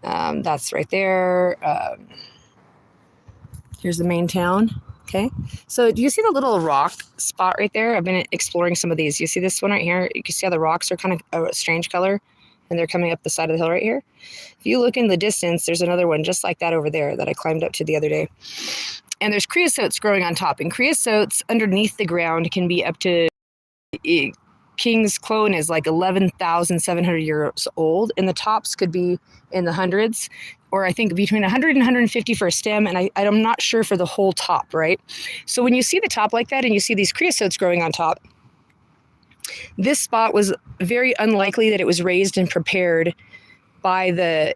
That's right there. Here's the main town. Okay. So do you see the little rock spot right there? I've been exploring some of these. You see this one right here? You can see how the rocks are kind of a strange color and they're coming up the side of the hill right here. If you look in the distance, there's another one just like that over there that I climbed up to the other day. And there's creosotes growing on top. And creosotes underneath the ground can be up to, King's clone is like 11,700 years old. And the tops could be in the hundreds, or I think between 100 and 150 for a stem. And I'm not sure for the whole top, right? So when you see the top like that and you see these creosotes growing on top, this spot was very unlikely that it was raised and prepared by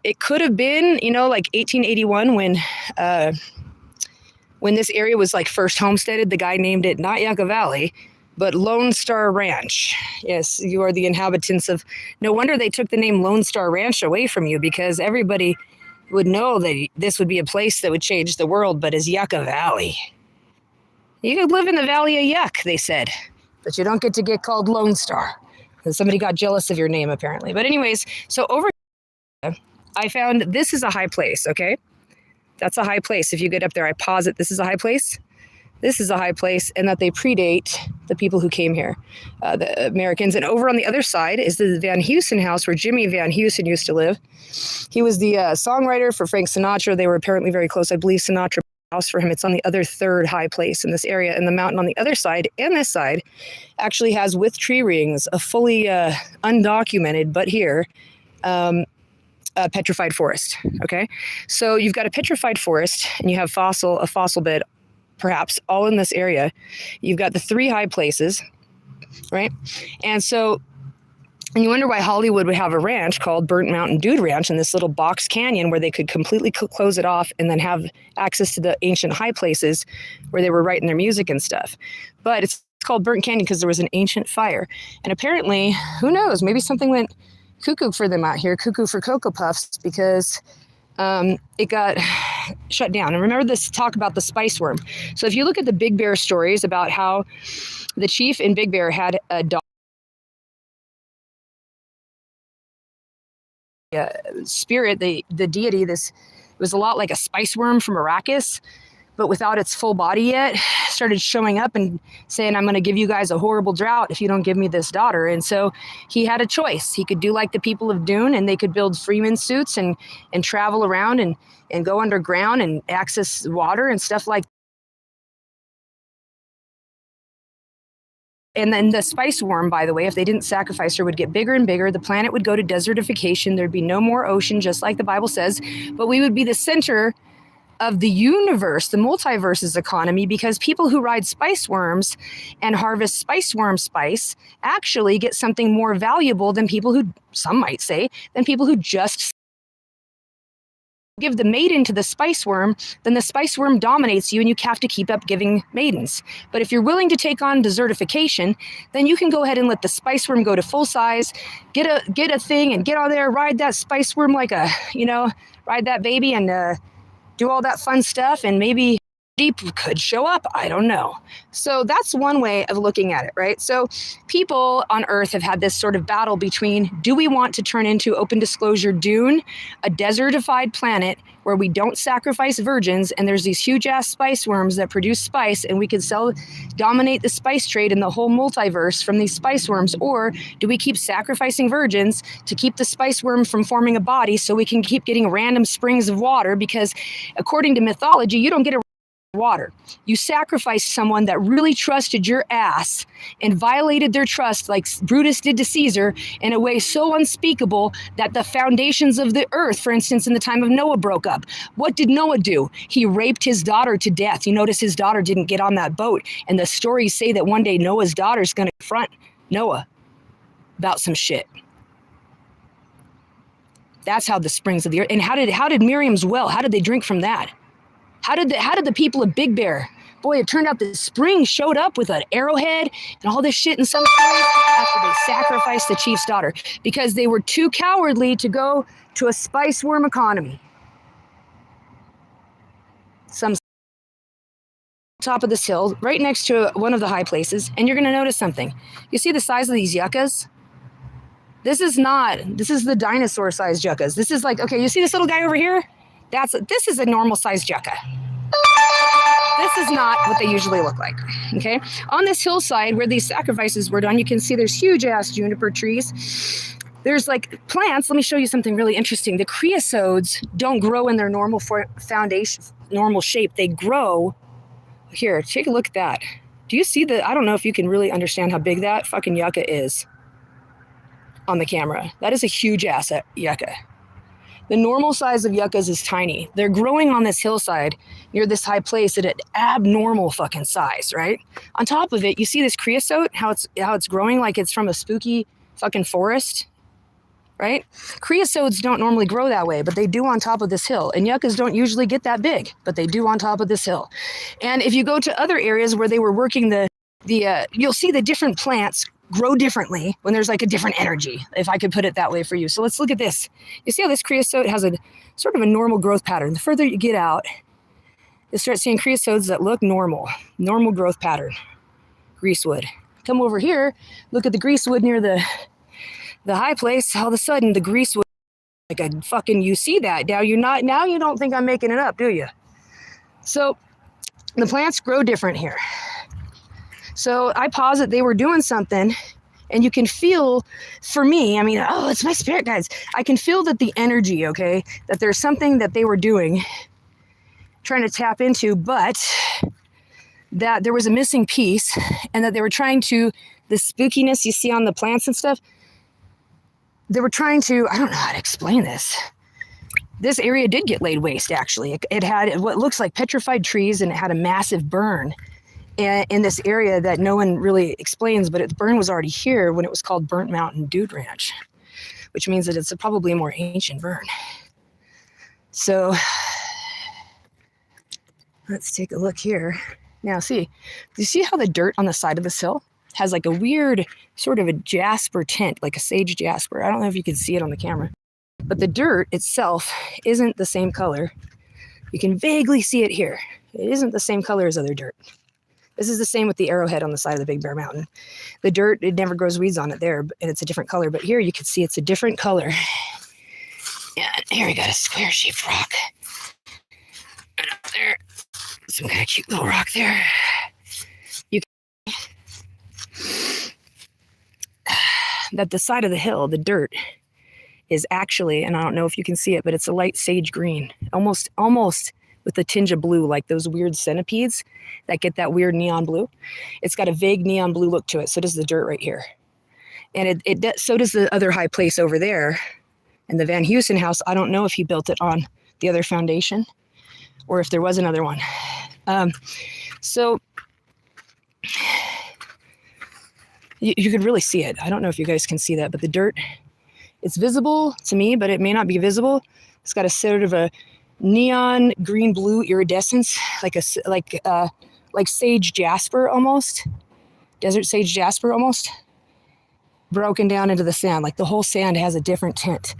it could have been, like 1881 when this area was like first homesteaded. The guy named it not Yucca Valley, but Lonestar Ranch. Yes, you are the inhabitants of, no wonder they took the name Lonestar Ranch away from you, because everybody would know that this would be a place that would change the world, but as Yucca Valley. You could live in the Valley of Yuck, they said, but you don't get to get called Lone Star. And somebody got jealous of your name, apparently. But anyways, so over here, I found this is a high place, okay? That's a high place. If you get up there, I posit this is a high place. This is a high place, and that they predate the people who came here, the Americans. And over on the other side is the Van Heusen house where Jimmy Van Heusen used to live. He was the songwriter for Frank Sinatra. They were apparently very close. I believe Sinatra house for him. It's on the other third high place in this area. And the mountain on the other side and this side actually has, with tree rings, a fully undocumented, but here, a petrified forest. Okay, so you've got a petrified forest, and you have a fossil bed, perhaps all in this area. You've got the three high places, right? And you wonder why Hollywood would have a ranch called Burnt Mountain Dude Ranch in this little box canyon where they could completely close it off and then have access to the ancient high places where they were writing their music and stuff. But it's called Burnt Canyon because there was an ancient fire. And apparently, who knows, maybe something went cuckoo for them out here, cuckoo for Cocoa Puffs, because it got shut down. And remember this talk about the spice worm. So if you look at the Big Bear stories about how the chief in Big Bear had a dog, spirit, the deity, this was a lot like a spice worm from Arrakis, but without its full body yet, started showing up and saying, I'm going to give you guys a horrible drought if you don't give me this daughter. And so he had a choice. He could do like the people of Dune, and they could build freeman suits and travel around and go underground and access water and stuff like that. And then the spice worm, by the way, if they didn't sacrifice her, would get bigger and bigger. The planet would go to desertification. There'd be no more ocean, just like the Bible says. But we would be the center of the universe, the multiverse's economy, because people who ride spice worms and harvest spice worm spice actually get something more valuable than people who, some might say, than people who just give the maiden to the spice worm. Then the spice worm dominates you and you have to keep up giving maidens. But if you're willing to take on desertification, then you can go ahead and let the spice worm go to full size, get a thing and get on there, ride that spice worm like ride that baby and do all that fun stuff, and maybe deep could show up. I don't know. So that's one way of looking at it, right? So people on Earth have had this sort of battle between, do we want to turn into open disclosure Dune, a desertified planet where we don't sacrifice virgins, and there's these huge ass spice worms that produce spice, and we could dominate the spice trade in the whole multiverse from these spice worms? Or do we keep sacrificing virgins to keep the spice worm from forming a body so we can keep getting random springs of water? Because according to mythology, you don't get a water. You sacrificed someone that really trusted your ass and violated their trust like Brutus did to Caesar in a way so unspeakable that the foundations of the earth, for instance, in the time of Noah, broke up. What did Noah do? He raped his daughter to death. You notice his daughter didn't get on that boat. And the stories say that one day Noah's daughter's going to confront Noah about some shit. That's how the springs of the earth. And how did Miriam's well, how did they drink from that? How did the people of Big Bear, boy, it turned out the spring showed up with an arrowhead and all this shit in some stories after they sacrificed the chief's daughter because they were too cowardly to go to a spice worm economy. Some top of this hill, right next to one of the high places, and you're going to notice something. You see the size of these yuccas? This is the dinosaur sized yuccas. This is like, okay, you see this little guy over here? This is a normal sized yucca. This is not what they usually look like, okay? On this hillside where these sacrifices were done, you can see there's huge ass juniper trees. There's like plants. Let me show you something really interesting. The creosotes don't grow in their normal foundation, normal shape. They grow here. Take a look at that. Do you see I don't know if you can really understand how big that fucking yucca is on the camera. That is a huge ass yucca. The normal size of yuccas is tiny. They're growing on this hillside near this high place at an abnormal fucking size, right? On top of it, you see this creosote, how it's growing like it's from a spooky fucking forest, right? Creosotes don't normally grow that way, but they do on top of this hill. And yuccas don't usually get that big, but they do on top of this hill. And if you go to other areas where they were working you'll see the different plants grow differently when there's like a different energy, if I could put it that way for you. So let's look at this. You see how this creosote has a sort of a normal growth pattern. The further you get out, you'll start seeing creosotes that look normal growth pattern. Greasewood. Come over here, look at the greasewood near the high place. All of a sudden the greasewood, like a fucking, you see that. Now you don't think I'm making it up, do you? So the plants grow different here. So I posit they were doing something, and you can feel, for me, I mean, oh, it's my spirit guides. I can feel that the energy, okay, that there's something that they were doing, trying to tap into, but that there was a missing piece, and that they were trying to, the spookiness you see on the plants and stuff, they were trying to, I don't know how to explain this. This area did get laid waste, actually. It had what looks like petrified trees, and it had a massive burn in this area that no one really explains, but the burn was already here when it was called Burnt Mountain Dude Ranch, which means that it's probably a more ancient burn. So let's take a look here. Now, do you see how the dirt on the side of this hill has like a weird sort of a jasper tint, like a sage jasper? I don't know if you can see it on the camera, but the dirt itself isn't the same color. You can vaguely see it here. It isn't the same color as other dirt. This is the same with the arrowhead on the side of the Big Bear Mountain. The dirt, it never grows weeds on it there, and it's a different color. But here you can see it's a different color. And here we got a square-shaped rock. And up there, some kind of cute little rock there. You can that the side of the hill, the dirt, is actually, and I don't know if you can see it, but it's a light sage green, almost with a tinge of blue, like those weird centipedes that get that weird neon blue. It's got a vague neon blue look to it. So does the dirt right here. And so does the other high place over there. And the Van Heusen house, I don't know if he built it on the other foundation or if there was another one. So you could really see it. I don't know if you guys can see that, but the dirt, it's visible to me, but it may not be visible. It's got a sort of a neon green blue iridescence, like sage jasper almost, desert sage jasper almost, broken down into the sand. Like the whole sand has a different tint,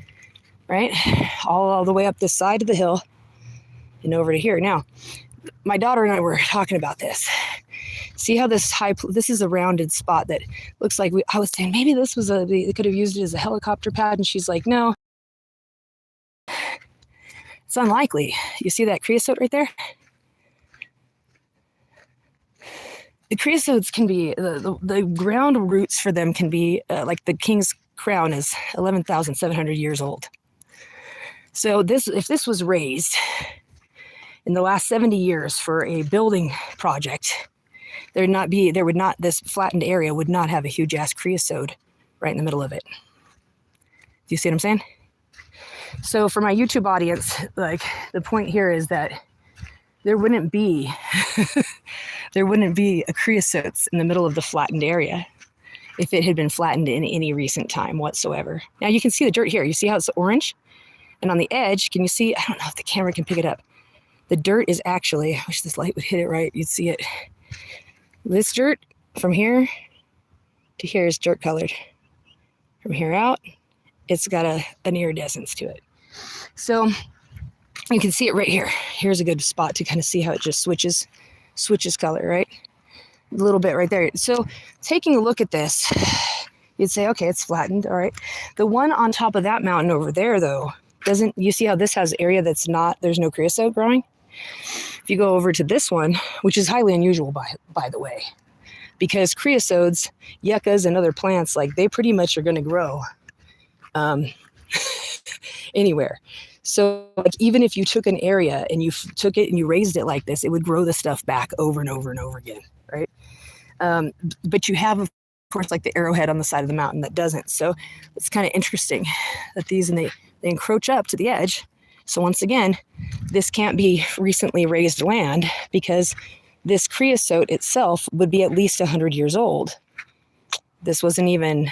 right? All the way up this side of the hill and over to here. Now, my daughter and I were talking about this. See how this is a rounded spot that looks like I was saying maybe this was they could have used it as a helicopter pad, and she's like, no. It's unlikely. You see that creosote right there? The creosotes can be, the ground roots for them can be, like the king's crown is 11,700 years old. So if this was raised in the last 70 years for a building project, this flattened area would not have a huge ass creosote right in the middle of it. Do you see what I'm saying? So for my YouTube audience, like the point here is that there wouldn't be a creosote in the middle of the flattened area if it had been flattened in any recent time whatsoever. Now you can see the dirt here. You see how it's orange? And on the edge, can you see? I don't know if the camera can pick it up. The dirt is actually, I wish this light would hit it right. You'd see it. This dirt from here to here is dirt colored. From here out, it's got an iridescence to it. So you can see it right here. Here's a good spot to kind of see how it just switches color, right? A little bit right there. So taking a look at this, You'd say, okay, it's flattened. All right. The one on top of that mountain over there, though, doesn't, you see how this has area that's not, there's no creosote growing? If you go over to this one, which is highly unusual, by the way, because creosotes, yuccas, and other plants, like they pretty much are going to grow anywhere. So like even if you took an area and you took it and you raised it like this, it would grow the stuff back over and over and over again, right? But you have, of course, like the arrowhead on the side of the mountain that doesn't. So it's kind of interesting that these, and they encroach up to the edge. So once again, this can't be recently raised land because this creosote itself would be at least 100 years old. This wasn't even,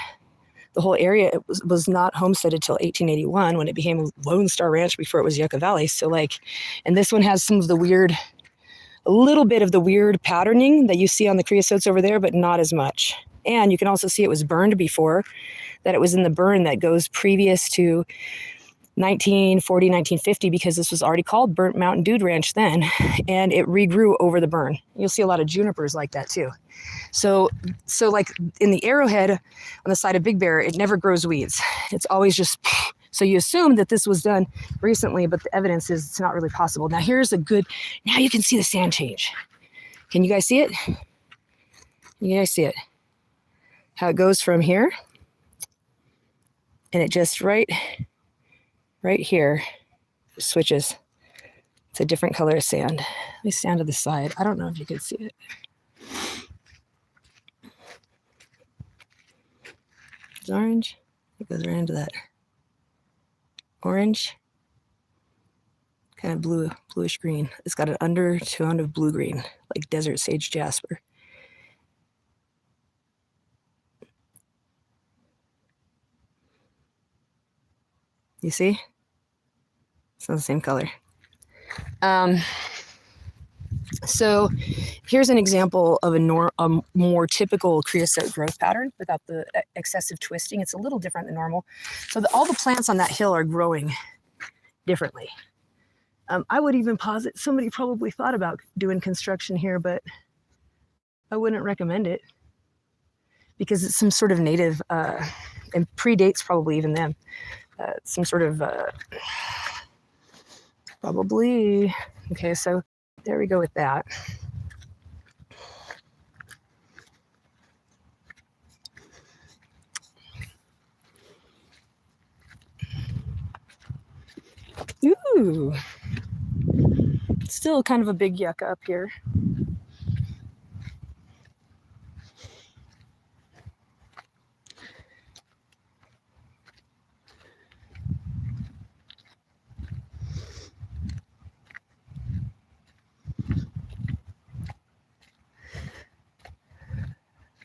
the whole area was not homesteaded till 1881 when it became Lonestar Ranch before it was Yucca Valley. So like, and this one has some of the weird, a little bit of the weird patterning that you see on the creosotes over there, but not as much. And you can also see it was burned before, that it was in the burn that goes previous to 1940, 1950, because this was already called Burnt Mountain Dude Ranch then, and it regrew over the burn. You'll see a lot of junipers like that too. So like in the arrowhead on the side of Big Bear, it never grows weeds. It's always just, so you assume that this was done recently, but the evidence is it's not really possible. Now here's a good, now you can see the sand change. Can you guys see it? You guys see it? How it goes from here, and it just right here switches. It's a different color of sand. Let me stand to the side. I don't know if you can see it. It's orange. It goes right into that orange, kind of bluish green. It's got an undertone of blue green, like desert sage jasper. You see? It's not the same color. So here's an example of a more typical creosote growth pattern without the excessive twisting. It's a little different than normal. So all the plants on that hill are growing differently. I would even posit somebody probably thought about doing construction here, but I wouldn't recommend it because it's some sort of native, and predates probably even them. Some sort of probably, okay, so there we go with that. Ooh, still kind of a big yucca up here.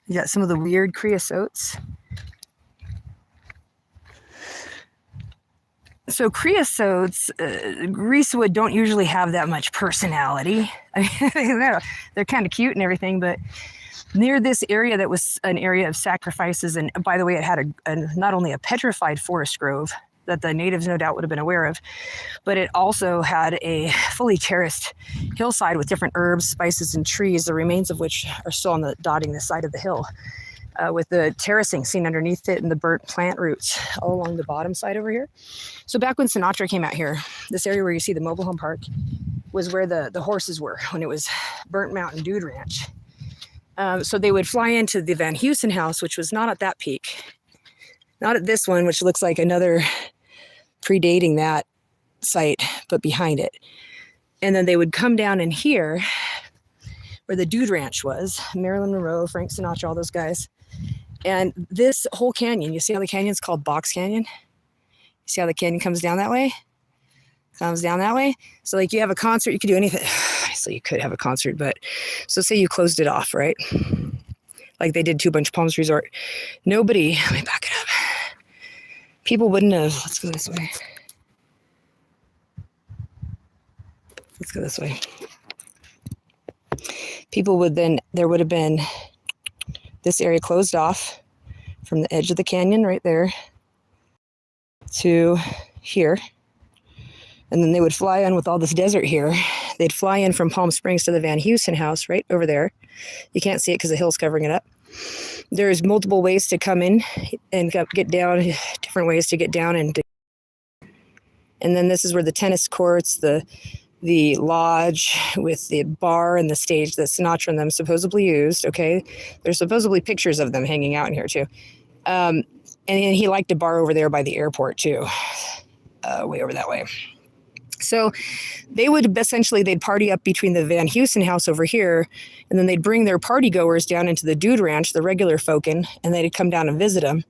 You got some of the weird creosotes. So creosotes, greasewood don't usually have that much personality. I mean, they're kind of cute and everything, but near this area that was an area of sacrifices, and by the way, it had not only a petrified forest grove that the natives no doubt would have been aware of, but it also had a fully terraced hillside with different herbs, spices, and trees, the remains of which are still on the dotting the side of the hill, with the terracing seen underneath it and the burnt plant roots all along the bottom side over here. So back when Sinatra came out here, this area where you see the mobile home park was where the horses were when it was Burnt Mountain Dude Ranch. So they would fly into the Van Heusen house, which was not at that peak, not at this one, which looks like another predating that site, but behind it. And then they would come down in here where the Dude Ranch was, Marilyn Monroe, Frank Sinatra, all those guys. And this whole canyon, you see how the canyon's called Box Canyon? You see how the canyon comes down that way? Comes down that way. So like you have a concert, you could do anything. So you could have a concert, but so say you closed it off, right? Like they did Two Bunch Palms Resort. Nobody, let me back it up. People wouldn't have, let's go this way. Let's go this way. People would then, there would have been this area closed off from the edge of the canyon right there to here. And then they would fly in with all this desert here. They'd fly in from Palm Springs to the Van Heusen house right over there. You can't see it because the hill's covering it up. There's multiple ways to come in and get down, different ways to get down. And then this is where the tennis courts, the lodge with the bar and the stage that Sinatra and them supposedly used. Okay. There's supposedly pictures of them hanging out in here too. And he liked a bar over there by the airport too, way over that way. So they'd party up between the Van Heusen house over here, and then they'd bring their party goers down into the Dude Ranch, the regular folkin, and they'd come down and visit them.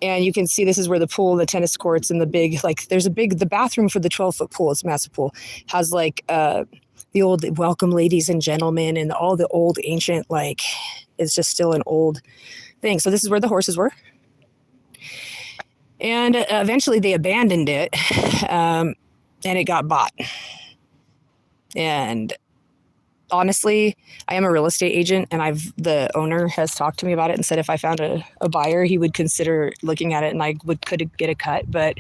And you can see this is where the pool, the tennis courts, and the bathroom for the 12-foot pool, it's a massive pool, has like the old welcome ladies and gentlemen and all the old ancient, like, it's just still an old thing. So this is where the horses were. And eventually they abandoned it. And it got bought. And honestly, I am a real estate agent, and the owner has talked to me about it and said if I found a buyer, he would consider looking at it, and I could get a cut. But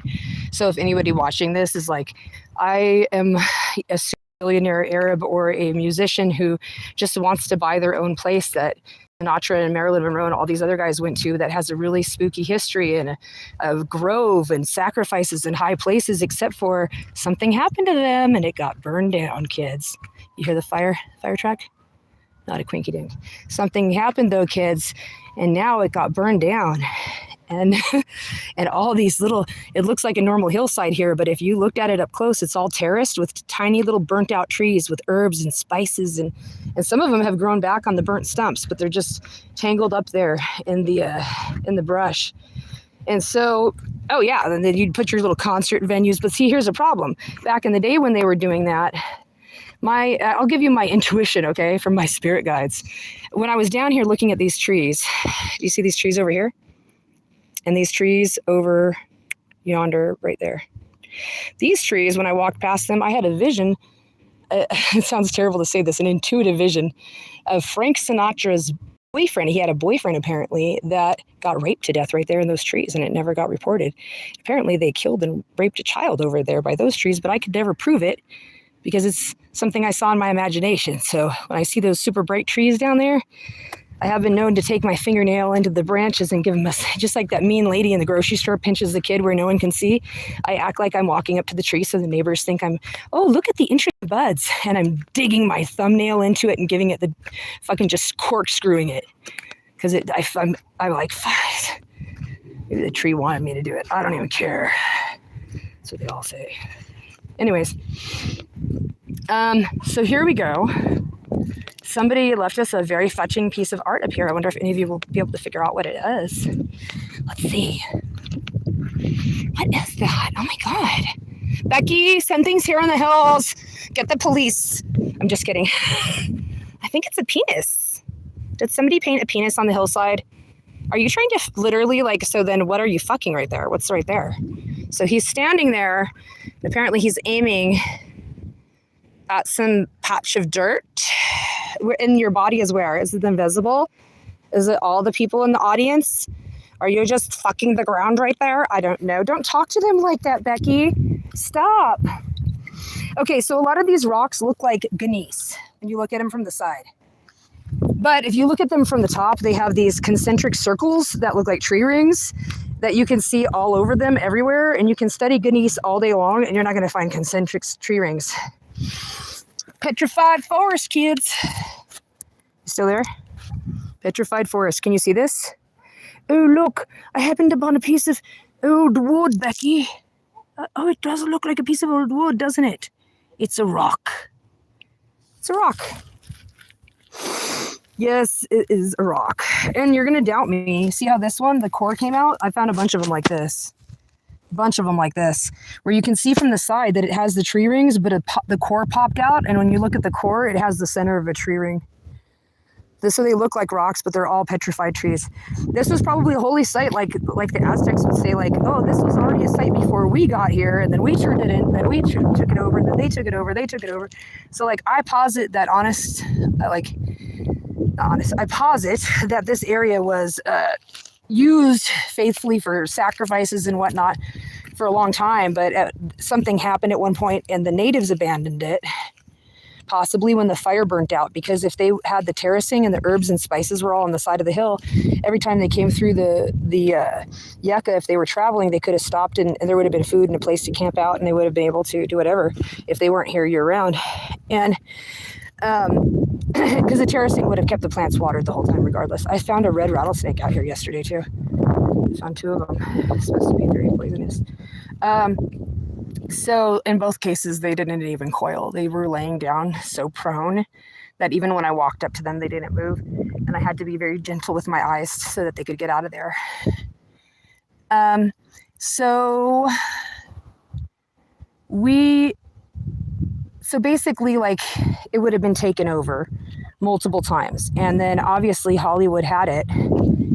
so if anybody watching this is like, I am a billionaire Arab or a musician who just wants to buy their own place that Sinatra and Marilyn Monroe and all these other guys went to, that has a really spooky history and a grove and sacrifices and high places, except for something happened to them and it got burned down, kids. You hear the fire truck? Not a quinky dink. Something happened though, kids, and now it got burned down. And all these it looks like a normal hillside here, but if you looked at it up close, it's all terraced with tiny little burnt out trees with herbs and spices, and some of them have grown back on the burnt stumps, but they're just tangled up there in the brush. And so, oh yeah, and then you'd put your little concert venues. But see, here's a problem. Back in the day when they were doing that, I'll give you my intuition, okay, from my spirit guides. When I was down here looking at these trees, do you see these trees over here? And these trees over yonder, right there. These trees, when I walked past them, I had a vision. It sounds terrible to say this, an intuitive vision of Frank Sinatra's boyfriend. He had a boyfriend, apparently, that got raped to death right there in those trees, and it never got reported. Apparently, they killed and raped a child over there by those trees, but I could never prove it because it's something I saw in my imagination. So when I see those super bright trees down there, I have been known to take my fingernail into the branches and give them just like that mean lady in the grocery store pinches the kid where no one can see. I act like I'm walking up to the tree so the neighbors think look at the interesting buds. And I'm digging my thumbnail into it and giving it the fucking just corkscrewing it. Because I'm like, fuck. Maybe the tree wanted me to do it. I don't even care. That's what they all say. Anyways. So here we go. Somebody left us a very fetching piece of art up here. I wonder if any of you will be able to figure out what it is. Let's see. What is that? Oh my God. Becky, something's here on the hills. Get the police. I'm just kidding. I think it's a penis. Did somebody paint a penis on the hillside? Are you trying to literally so then what are you fucking right there? What's right there? So he's standing there. And apparently he's aiming at some patch of dirt. In your body is where? Is it invisible? Is it all the people in the audience? Are you just fucking the ground right there? I don't know. Don't talk to them like that, Becky. Stop. Okay, so a lot of these rocks look like gneiss when you look at them from the side. But if you look at them from the top, they have these concentric circles that look like tree rings that you can see all over them everywhere. And you can study gneiss all day long and you're not going to find concentric tree rings. Petrified forest, kids. Still there? Petrified forest. Can you see this? Oh, look. I happened upon a piece of old wood, Becky. Oh, it does look like a piece of old wood, doesn't it? It's a rock. It's a rock. Yes, it is a rock. And you're going to doubt me. See how this one, the core came out? I found a bunch of them like this. Bunch of them like this, where you can see from the side that it has the tree rings, but the core popped out, and when you look at the core, it has the center of a tree ring. So they look like rocks, but they're all petrified trees. This was probably a holy site, like the Aztecs would say, oh, this was already a site before we got here, and then we turned it in, then we took it over, and then they took it over. So I posit that I posit that this area was used faithfully for sacrifices and whatnot for a long time, but something happened at one point and the natives abandoned it. possibly when the fire burnt out, because if they had the terracing and the herbs and spices were all on the side of the hill, every time they came through the Yucca, if they were traveling, they could have stopped and there would have been food and a place to camp out, and they would have been able to do whatever if they weren't here year round. And because the terracing would have kept the plants watered the whole time regardless. I found a red rattlesnake out here yesterday too. I found 2 of them. It's supposed to be very poisonous. So in both cases, they didn't even coil. They were laying down so prone that even when I walked up to them, they didn't move. And I had to be very gentle with my eyes so that they could get out of there. So basically, like, it would have been taken over multiple times. And then obviously Hollywood had it.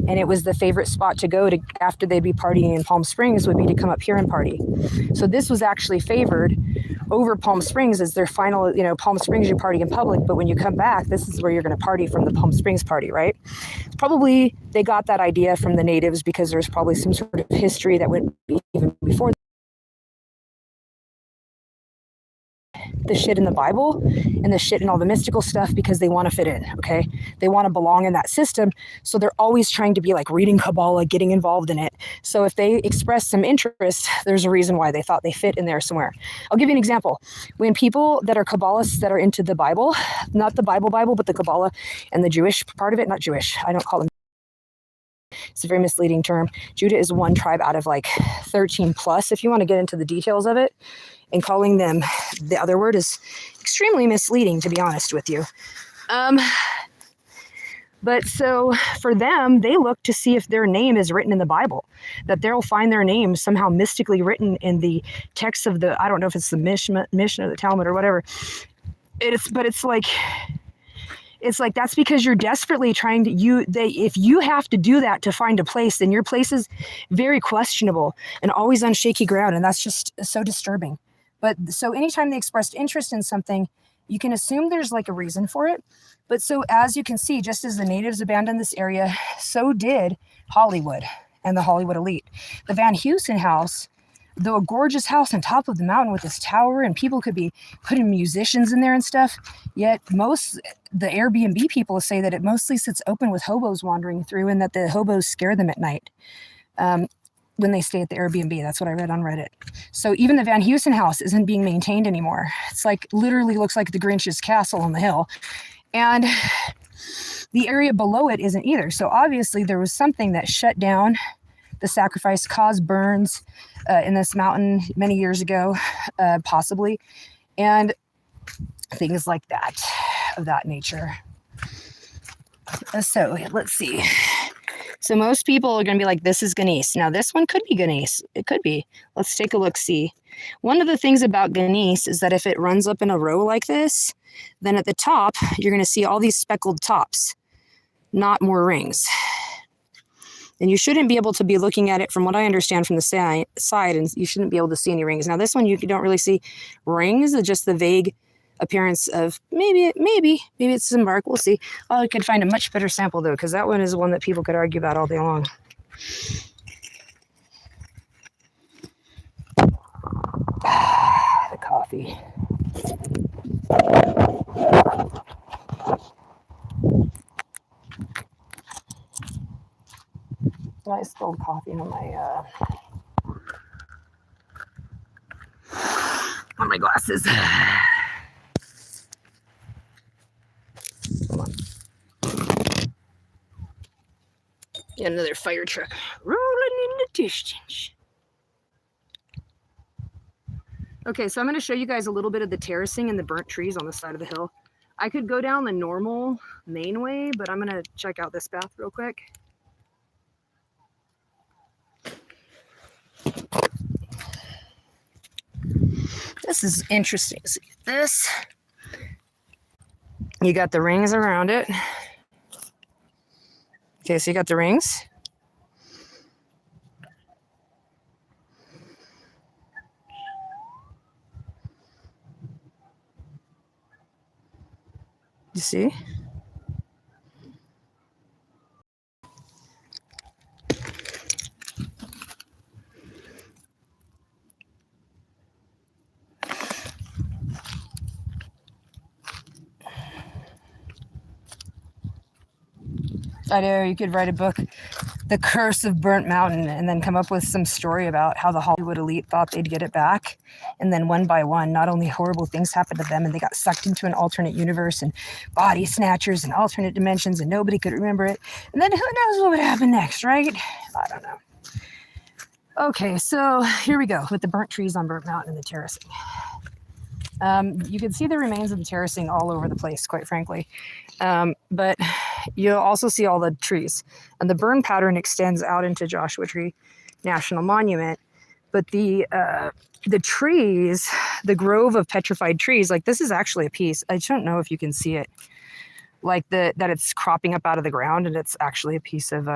And it was the favorite spot to go to after they'd be partying in Palm Springs would be to come up here and party. So this was actually favored over Palm Springs as their final, Palm Springs you party in public, but when you come back, this is where you're going to party from the Palm Springs party, right? Probably they got that idea from the natives because there's probably some sort of history that went even before the shit in the Bible and the shit and all the mystical stuff because they want to fit in, okay? They want to belong in that system. So they're always trying to be like reading Kabbalah, getting involved in it. So if they express some interest, there's a reason why they thought they fit in there somewhere. I'll give you an example. When people that are Kabbalists that are into the Bible, not the Bible, but the Kabbalah and the Jewish part of it, not Jewish, I don't call them. It's a very misleading term. Judah is one tribe out of like 13 plus, if you want to get into the details of it. And calling them the other word is extremely misleading, to be honest with you. But so for them, they look to see if their name is written in the Bible, that they'll find their name somehow mystically written in the text of the, I don't know if it's the Mishnah or the Talmud or whatever. It's like that's because you're desperately trying to, if you have to do that to find a place, then your place is very questionable and always on shaky ground. And that's just so disturbing. But so anytime they expressed interest in something, you can assume there's like a reason for it. But so as you can see, just as the natives abandoned this area, so did Hollywood and the Hollywood elite. The Van Heusen house, though a gorgeous house on top of the mountain with this tower, and people could be putting musicians in there and stuff, yet the Airbnb people say that it mostly sits open with hobos wandering through and that the hobos scare them at night. When they stay at the Airbnb. That's what I read on Reddit. So even the Van Heusen house isn't being maintained anymore. It's like literally looks like the Grinch's castle on the hill. And the area below it isn't either. So obviously there was something that shut down the sacrifice, caused burns in this mountain many years ago, possibly. And things like that, of that nature. So let's see. So most people are going to be like, this is Ganesh. Now, this one could be Ganesh. It could be. Let's take a look, see. One of the things about Ganesh is that if it runs up in a row like this, then at the top, you're going to see all these speckled tops, not more rings. And you shouldn't be able to be looking at it from what I understand from the side, and you shouldn't be able to see any rings. Now, this one, you don't really see rings, just the vague appearance of maybe it's some bark. We'll see. I could find a much better sample though, because that one is one that people could argue about all day long. The coffee. I spilled coffee on my glasses. Hold on. Got another fire truck rolling in the distance. Okay, so I'm going to show you guys a little bit of the terracing and the burnt trees on the side of the hill. I could go down the normal main way, but I'm going to check out this path real quick. This is interesting. See this? You got the rings around it. Okay, so you got the rings. You see? I know, you could write a book, The Curse of Burnt Mountain, and then come up with some story about how the Hollywood elite thought they'd get it back. And then one by one, not only horrible things happened to them, and they got sucked into an alternate universe and body snatchers and alternate dimensions, and nobody could remember it. And then who knows what would happen next, right? I don't know. Okay, so here we go with the burnt trees on Burnt Mountain and the terracing. You can see the remains of the terracing all over the place, quite frankly. But you'll also see all the trees. And the burn pattern extends out into Joshua Tree National Monument. But the trees, the grove of petrified trees, like this is actually a piece. I don't know if you can see it. Like that it's cropping up out of the ground, and it's actually a piece of...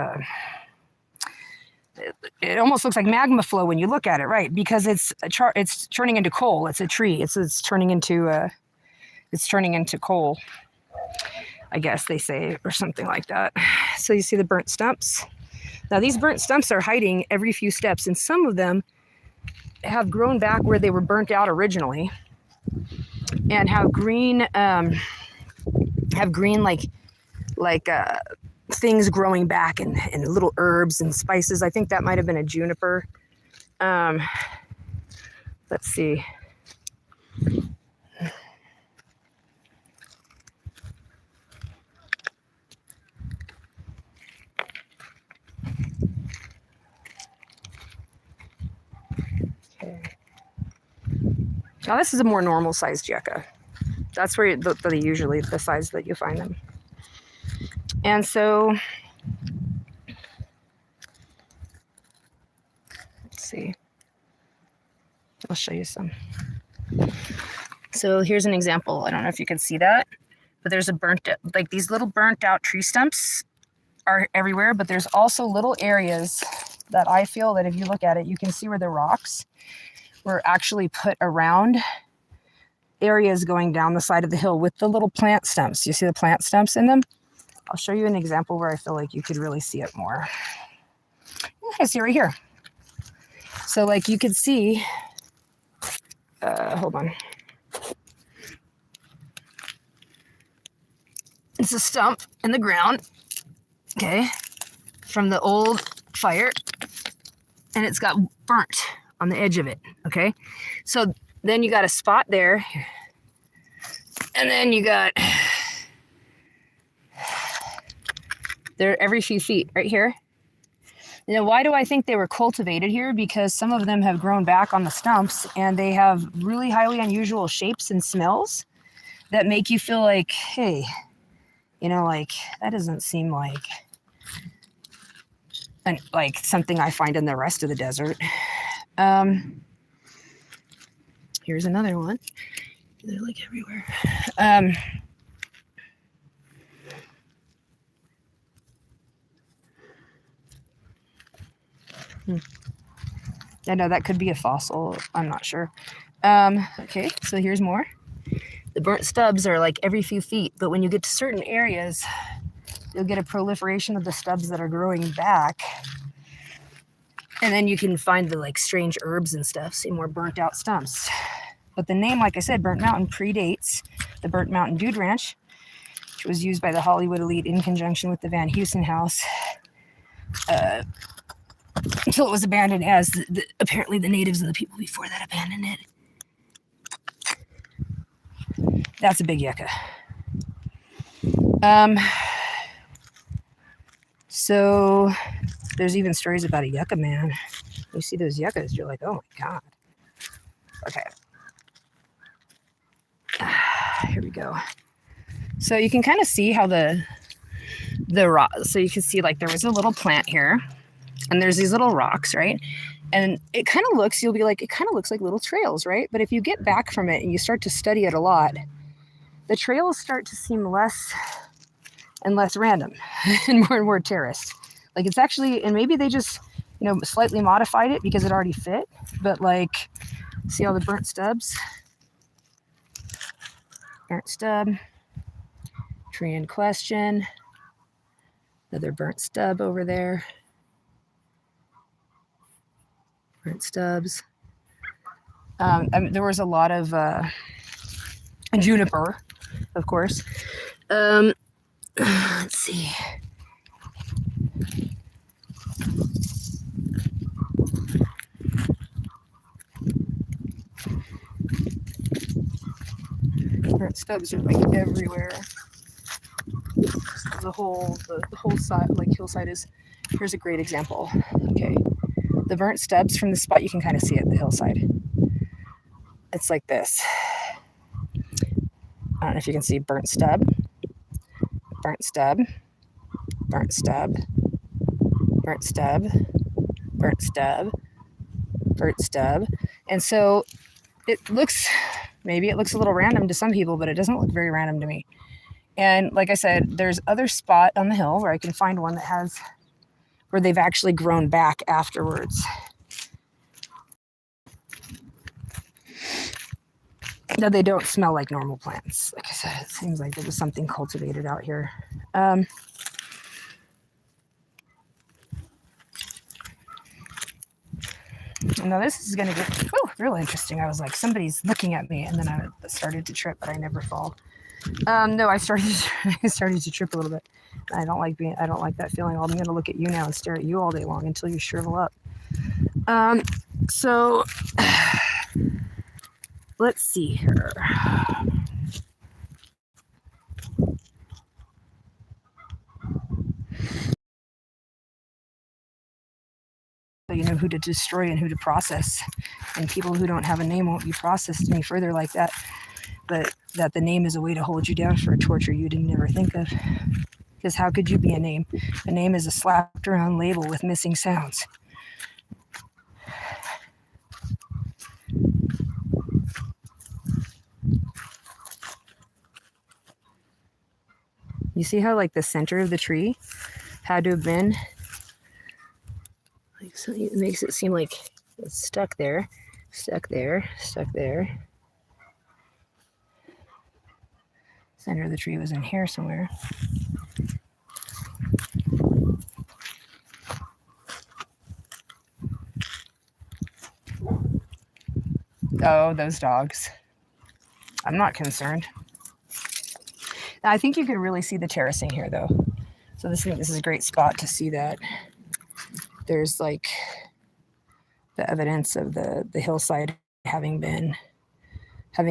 it almost looks like magma flow when you look at it, right? Because it's turning into coal. It's a tree. It's turning into coal, I guess they say, or something like that. So you see the burnt stumps. Now these burnt stumps are hiding every few steps, and some of them have grown back where they were burnt out originally, and have green like things growing back, and little herbs and spices. I think that might have been a juniper. Let's see. Okay. Now this is a more normal sized yucca. That's where they usually the size that you find them. And so, let's see, I'll show you some. So here's an example. I don't know if you can see that, but there's like these little burnt out tree stumps are everywhere, but there's also little areas that I feel that if you look at it, you can see where the rocks were actually put around areas going down the side of the hill with the little plant stumps. You see the plant stumps in them? I'll show you an example where I feel like you could really see it more. I see right here. So like you could see, hold on. It's a stump in the ground, okay, from the old fire, and it's got burnt on the edge of it, okay? So then you got a spot there, and then you got there every few feet right here. You know, why do I think they were cultivated here? Because some of them have grown back on the stumps, and they have really highly unusual shapes and smells that make you feel like, hey, you know, like that doesn't seem like something I find in the rest of the desert. Here's another one. They're like everywhere. I know that could be a fossil. I'm not sure. Okay, so here's more. The burnt stubs are like every few feet, but when you get to certain areas, you'll get a proliferation of the stubs that are growing back. And then you can find the like strange herbs and stuff, see more burnt out stumps. But the name, like I said, Burnt Mountain predates the Burnt Mountain Dude Ranch, which was used by the Hollywood elite in conjunction with the Van Heusen house. Until it was abandoned, as apparently the natives and the people before that abandoned it. That's a big yucca. So there's even stories about a yucca man. You see those yuccas, you're like, oh my God. Okay. Here we go. So you can kind of see how the rock, so you can see like there was a little plant here, and there's these little rocks, right? And it kind of looks, you'll be like, it kind of looks like little trails, right? But if you get back from it and you start to study it a lot, the trails start to seem less and less random and more terraced. Like it's actually, and maybe they just, you know, slightly modified it because it already fit. But like, see all the burnt stubs? Burnt stub, tree in question, another burnt stub over there. Burnt stubs. There was a lot of juniper, of course. Let's see. burnt stubs are like everywhere. The whole side, like hillside is. Here's a great example. Okay, the burnt stubs from the spot you can kind of see it, the hillside. It's like this. I don't know if you can see burnt stub, burnt stub, burnt stub, burnt stub, burnt stub, burnt stub. And so maybe it looks a little random to some people, but it doesn't look very random to me. And like I said, there's other spot on the hill where I can find one that has, where they've actually grown back afterwards. Now they don't smell like normal plants. Like I said, it seems like there was something cultivated out here. Now this is going to get real interesting. I was like, somebody's looking at me, and then I started to trip, but I never fall. No, I started to trip a little bit. I don't like that feeling. I'm going to look at you now and stare at you all day long until you shrivel up. So let's see here. So you know who to destroy and who to process, and people who don't have a name won't be processed any further like that. But that the name is a way to hold you down for a torture you didn't ever think of. Because how could you be a name? A name is a slapped around label with missing sounds. You see how like the center of the tree had to have been, like, so it makes it seem like it's stuck there, stuck there, stuck there. Center of the tree was in here somewhere. Oh, those dogs. I'm not concerned. I think you can really see the terracing here, though. So this is a great spot to see that. There's like the evidence of the hillside having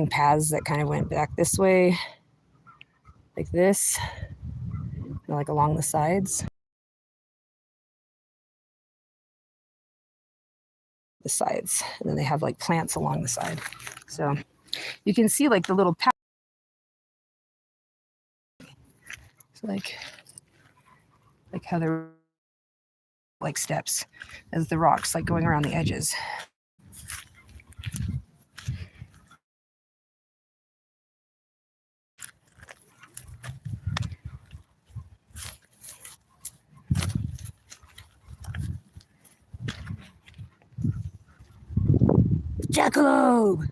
paths that kind of went back this way, like this, like along the sides. The sides, and then they have like plants along the side. So you can see like the little path. Like how they're like steps as the rocks like going around the edges. Jackalope!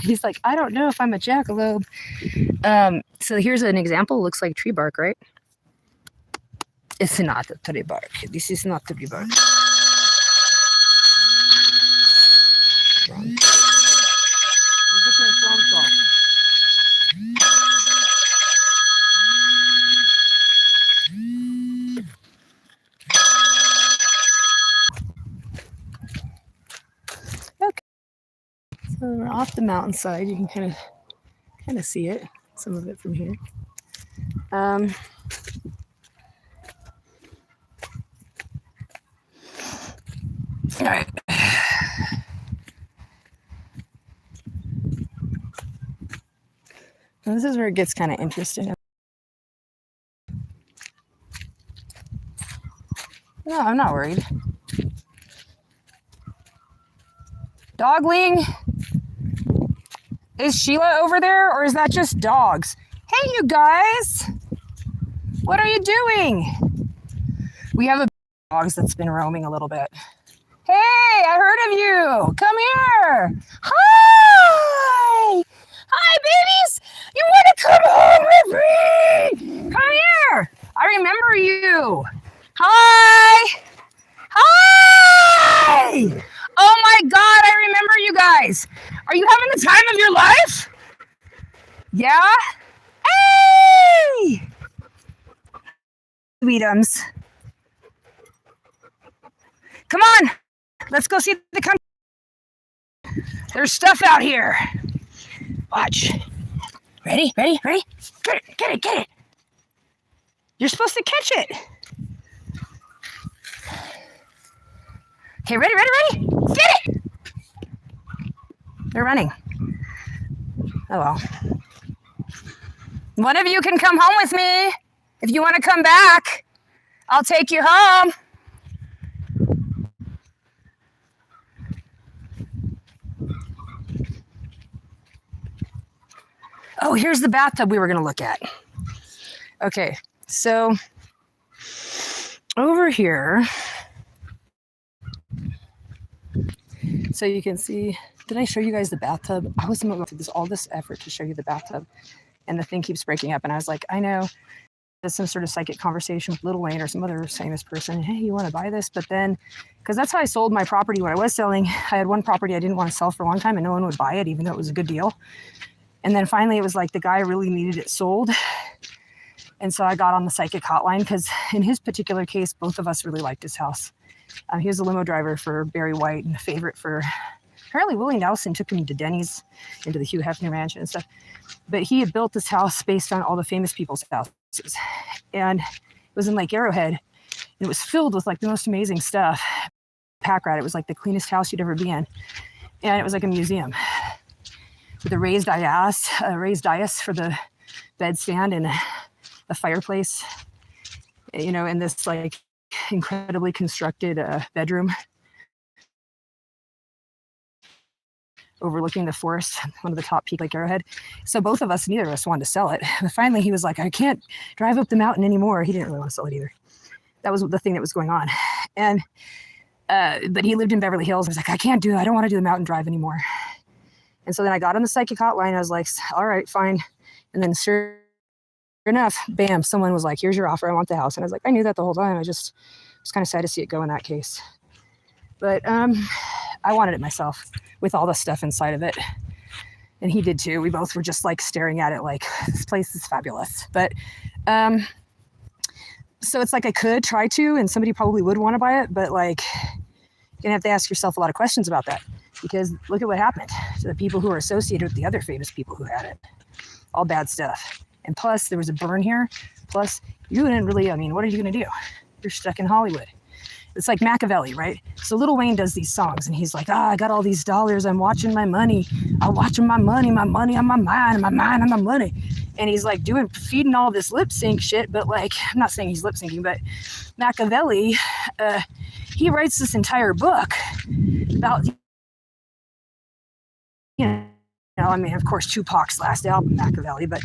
He's like, I don't know if I'm a jackalope. So here's an example. Looks like tree bark, right? It's not a tree bark. This is not tree bark. Wrong. Okay. So we're off the mountainside. You can kind of see it, some of it from here. All right. Now this is where it gets kind of interesting. No, I'm not worried. Dogling? Is Sheila over there, or is that just dogs? Hey, you guys! What are you doing? We have a dog that's been roaming a little bit. Hey, I heard of you. Come here. Hi. Hi, babies. You want to come home with me? Come here. I remember you. Hi. Hi. Oh my God, I remember you guys. Are you having the time of your life? Yeah? Hey. Sweetums. Come on. Let's go see the country. There's stuff out here. Watch. Ready? Get it. You're supposed to catch it. Okay, ready? Get it! They're running. Oh well. One of you can come home with me. If you want to come back, I'll take you home. Oh, here's the bathtub we were going to look at. Okay, so over here, so you can see, did I show you guys the bathtub? I was going through all this effort to show you the bathtub, and the thing keeps breaking up, and I was like, I know. There's some sort of psychic conversation with Lil Wayne or some other famous person. Hey, you want to buy this? But then, because that's how I sold my property when I was selling. I had one property I didn't want to sell for a long time, and no one would buy it, even though it was a good deal. And then finally, it was like the guy really needed it sold. And so I got on the psychic hotline because in his particular case, both of us really liked his house. He was a limo driver for Barry White and a favorite for, apparently Willie Nelson took him to Denny's, into the Hugh Hefner Mansion and stuff. But he had built this house based on all the famous people's houses. And it was in Lake Arrowhead. And it was filled with like the most amazing stuff. Pack rat. It was like the cleanest house you'd ever be in. And it was like a museum with a raised dais for the bedstand and a fireplace, you know, in this like incredibly constructed bedroom overlooking the forest, one of the top peak Lake Arrowhead. So both of us, neither of us wanted to sell it. But finally he was like, I can't drive up the mountain anymore. He didn't really want to sell it either. That was the thing that was going on. And, but he lived in Beverly Hills. I was like, I don't want to do the mountain drive anymore. And so then I got on the psychic hotline. I was like, all right, fine. And then sure enough, bam, someone was like, here's your offer. I want the house. And I was like, I knew that the whole time. I just was kind of sad to see it go in that case. But I wanted it myself with all the stuff inside of it. And he did too. We both were just like staring at it like, this place is fabulous. But so it's like I could try to, and somebody probably would want to buy it. But like, you're going to have to ask yourself a lot of questions about that. Because look at what happened to the people who are associated with the other famous people who had it. All bad stuff. And plus, there was a burn here. Plus, you didn't really, what are you going to do? You're stuck in Hollywood. It's like Machiavelli, right? So Lil Wayne does these songs, and he's like, I got all these dollars. I'm watching my money. I'm watching my money on my mind, my mind on my money. And he's like feeding all this lip sync shit. But like, I'm not saying he's lip syncing, but Machiavelli, he writes this entire book about, of course, Tupac's last album, Machiavelli, but